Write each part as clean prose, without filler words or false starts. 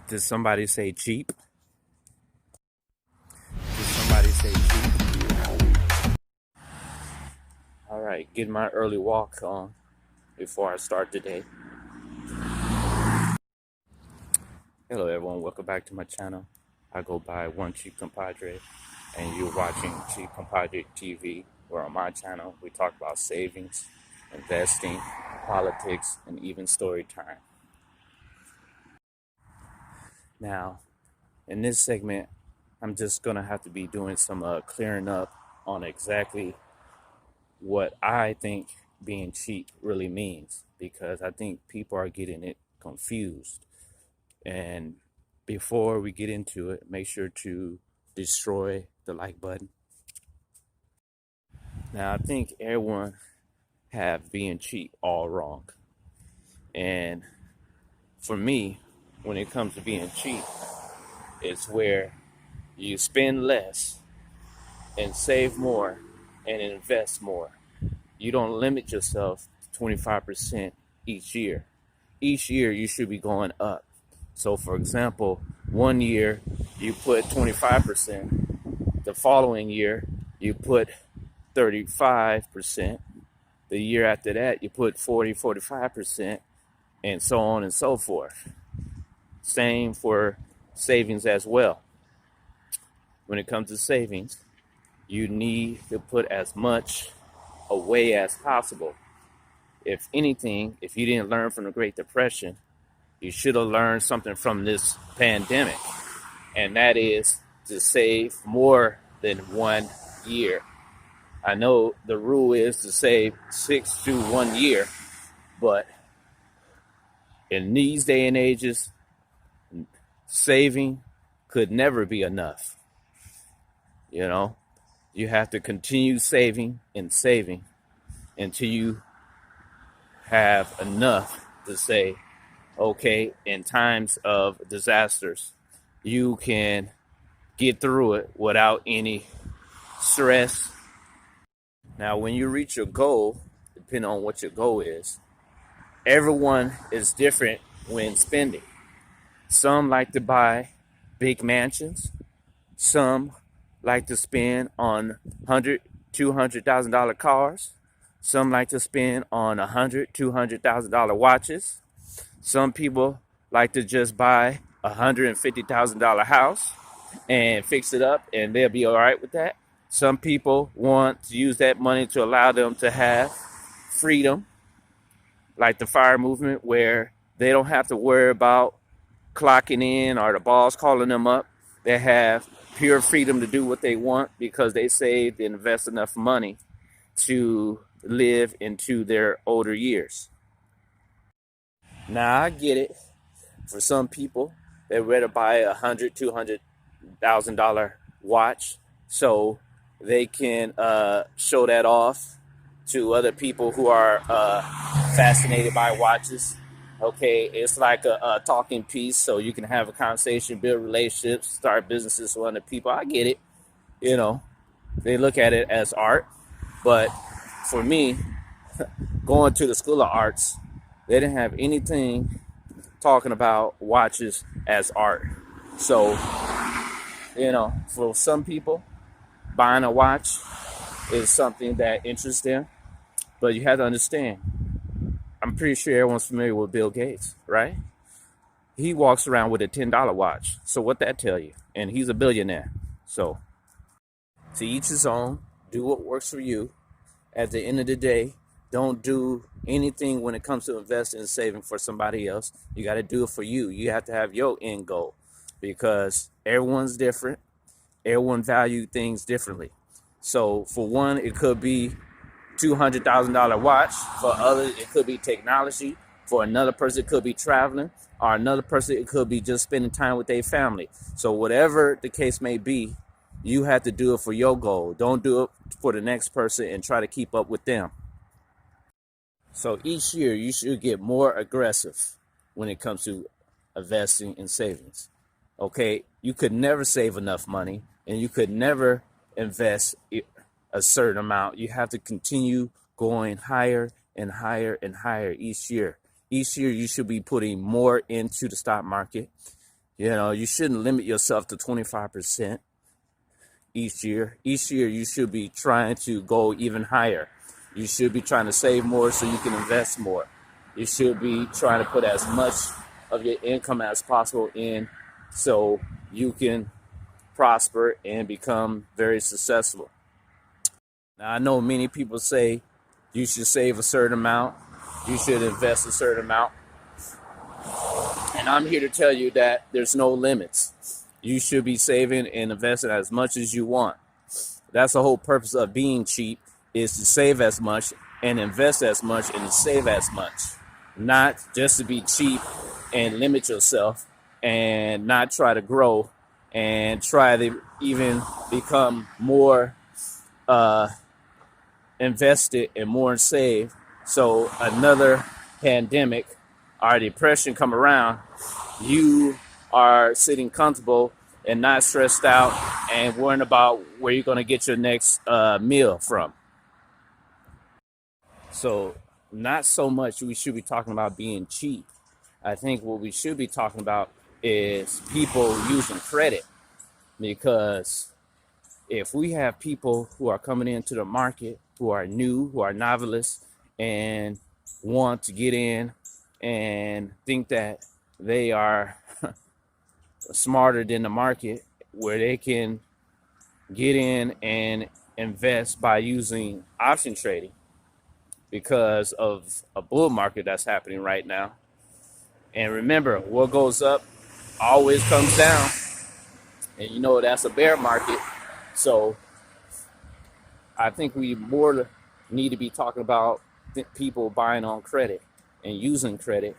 Did somebody say cheap? Did somebody say cheap? All right, getting my early walk on before I start today. Hello, everyone. Welcome back to my channel. I go by One Cheap Compadre, and you're watching Cheap Compadre TV, where on my channel we talk about savings, investing, politics, and even story time. Now, in this segment, I'm just going to have to be doing some clearing up on exactly what I think being cheap really means, because I think people are getting it confused. And before we get into it, make sure to destroy the like button. Now, I think everyone have being cheap all wrong. And for me, when it comes to being cheap, it's where you spend less and save more and invest more. You don't limit yourself to 25% each year. Each year you should be going up. So for example, one year you put 25%, the following year you put 35%, the year after that you put 45%, and so on and so forth. Same for savings as well. When it comes to savings, you need to put as much away as possible. If anything, if you didn't learn from the Great Depression, you should have learned something from this pandemic, and that is to save more than 1 year. I know the rule is to save 6 to 1 year, but in these day and ages, saving could never be enough. You know, you have to continue saving and saving until you have enough to say, okay, in times of disasters, you can get through it without any stress. Now, when you reach your goal, depending on what your goal is, everyone is different when spending. Some like to buy big mansions. Some like to spend on $100,000, $200,000 cars. Some like to spend on $100,000, $200,000 watches. Some people like to just buy a $150,000 house and fix it up, and they'll be all right with that. Some people want to use that money to allow them to have freedom, like the FIRE movement, where they don't have to worry about clocking in or the boss calling them up. They have pure freedom to do what they want because they saved and invest enough money to live into their older years. Now, I get it. For some people, they'd rather buy a $100,000, $200,000 watch so they can show that off to other people who are fascinated by watches. Okay, it's like a talking piece, so you can have a conversation, build relationships, start businesses with other people. I get it. You know, they look at it as art. But for me, going to the School of Arts, they didn't have anything talking about watches as art. So, you know, for some people, buying a watch is something that interests them. But you have to understand, I'm pretty sure everyone's familiar with Bill Gates, right? He walks around with a $10 watch. So what that tell you? And he's a billionaire. So to each his own, do what works for you. At the end of the day, don't do anything when it comes to investing and saving for somebody else. You got to do it for you. You have to have your end goal, because everyone's different. Everyone values things differently. So for one, it could be $200,000 watch. For others, it could be technology. For another person, it could be traveling. Or another person, it could be just spending time with their family. So whatever the case may be, you have to do it for your goal. Don't do it for the next person and try to keep up with them. So each year, you should get more aggressive when it comes to investing in savings. Okay, you could never save enough money, and you could never invest a certain amount. You have to continue going higher and higher and higher each year. Each year, you should be putting more into the stock market. You shouldn't limit yourself to 25% each year. Each year, you should be trying to go even higher. You should be trying to save more so you can invest more. You should be trying to put as much of your income as possible in so you can prosper and become very successful. Now, I know many people say you should save a certain amount, you should invest a certain amount. And I'm here to tell you that there's no limits. You should be saving and investing as much as you want. That's the whole purpose of being cheap, is to save as much and invest as much and to save as much. Not just to be cheap and limit yourself and not try to grow and try to even become more invested and more saved. So another pandemic or depression come around, you are sitting comfortable and not stressed out and worrying about where you're going to get your next meal from. So not so much we should be talking about being cheap. I think what we should be talking about is people using credit, because if we have people who are coming into the market who are new, who are novelists and want to get in and think that they are smarter than the market, where they can get in and invest by using option trading because of a bull market that's happening right now. And remember, what goes up always comes down. And that's a bear market. So I think we more need to be talking about people buying on credit and using credit.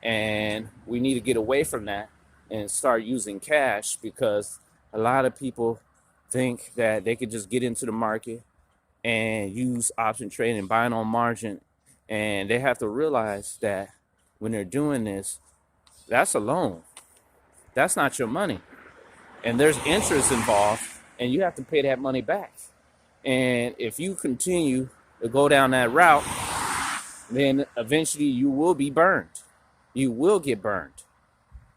And we need to get away from that and start using cash, because a lot of people think that they could just get into the market and use option trading and buying on margin. And they have to realize that when they're doing this, that's a loan. That's not your money. And there's interest involved, and you have to pay that money back. And if you continue to go down that route, then eventually you will be burned. You will get burned.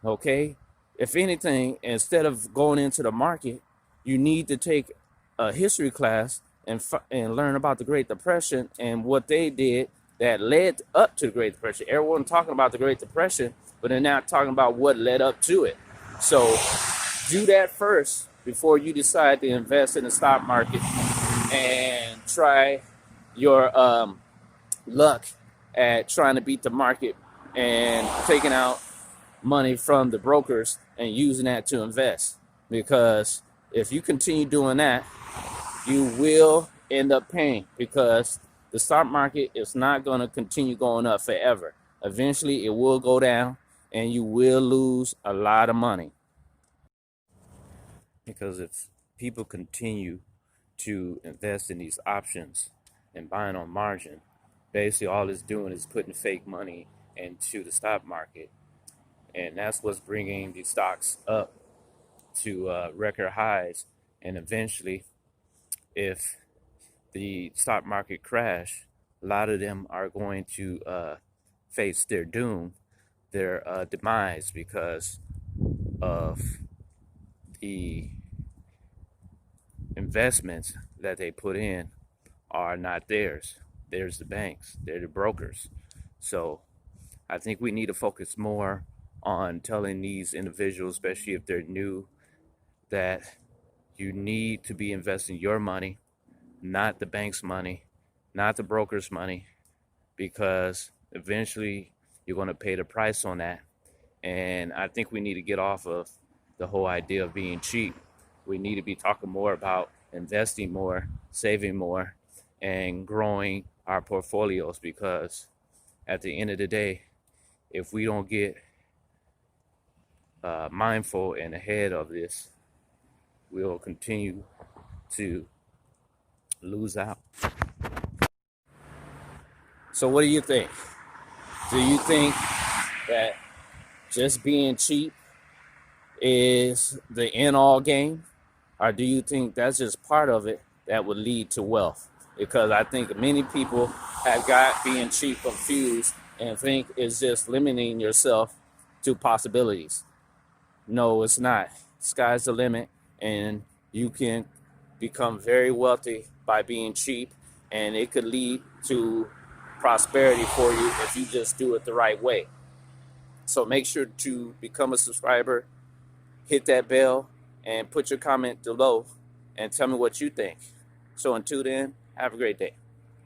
Okay? If anything, instead of going into the market, you need to take a history class and learn about the Great Depression and what they did that led up to the Great Depression. Everyone talking about the Great Depression, but they're not talking about what led up to it. So do that first before you decide to invest in the stock market and try your luck at trying to beat the market and taking out money from the brokers and using that to invest. Because if you continue doing that, you will end up paying, because the stock market is not going to continue going up forever. Eventually, it will go down and you will lose a lot of money. Because if people continue to invest in these options and buying on margin, basically all it's doing is putting fake money into the stock market. And that's what's bringing the stocks up to record highs. And eventually, if the stock market crash, a lot of them are going to face their doom, their demise, because of the investments that they put in are not theirs. There's the banks, they're the brokers. So I think we need to focus more on telling these individuals, especially if they're new, that you need to be investing your money, not the bank's money, not the broker's money, because eventually you're going to pay the price on that. And I think we need to get off of the whole idea of being cheap. We need to be talking more about investing more, saving more, and growing our portfolios, because at the end of the day, if we don't get mindful and ahead of this, we'll continue to lose out. So what do you think? Do you think that just being cheap is the end-all game? Or do you think that's just part of it that would lead to wealth? Because I think many people have got being cheap confused and think it's just limiting yourself to possibilities. No, it's not. Sky's the limit, and you can become very wealthy by being cheap, and it could lead to prosperity for you if you just do it the right way. So make sure to become a subscriber, hit that bell, and put your comment below and tell me what you think. So until then, have a great day.